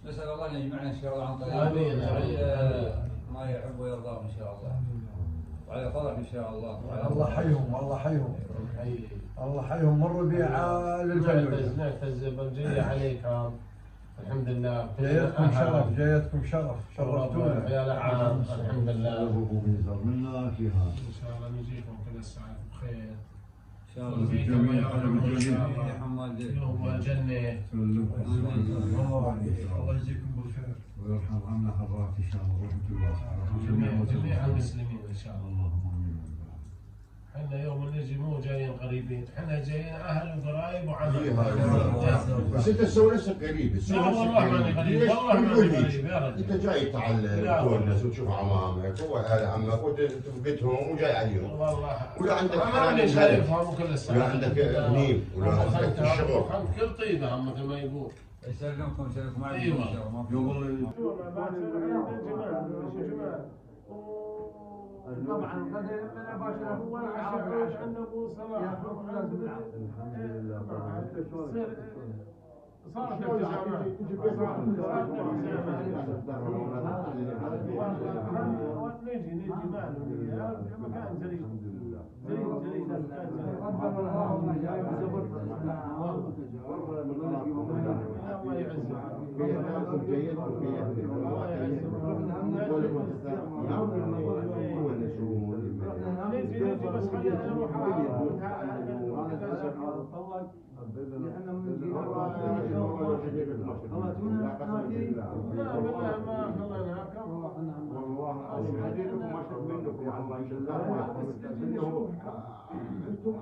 نسأل الله أن يجمعنا إن شاء الله عن طريق ما يحب ويرضاه إن شاء الله، وعلى فرح إن شاء الله. الله حيهم الله حيهم الله حيهم، مروا بي للجنة. نعتز بالجية عليكم، الحمد لله. جايتكم شرف، جايتكم شرف، شرفتونا يا لعام. الحمد لله. منا فيها ان شاء الله نجيكم كل الساعة بخير. إن شاء الله بالجميع يا حماد يوم الجنة. الله يجزيكم بالخير ويرحم عنا حضرات ان شاء الله ورحمه جميع المسلمين ان شاء الله. اللهم امين. احنا يوم نجي مو جايين قريبين، احنا جايين اهل وقرايب وعمل. بس انت تسوي نفسك قريب. لا والله ماني قريب، والله ماني قريب يا رجل. انت جاي تونس وتشوف عمامك واهل عمك وتفقدهم وجاي عليهم. والله ولا عندك ماني شايفهم وكل الساعة. ولا عندك نيم ولا عندك الشغل. كل طيبة هم مثل ما يقول. يسلمكم يسلمكم عليكم ايوه. إن شاء الله. طبعا الغداء من باشر هو العشاء عند ابو صلاح ياخذ لازم الحمد لله. صارت التجارة نجي معنا مكان جليل جليل الله يعزك. نجي بس خلينا نروح لأنه من والله العظيم حديثكم ما شك منكم الله يجزاكم انتم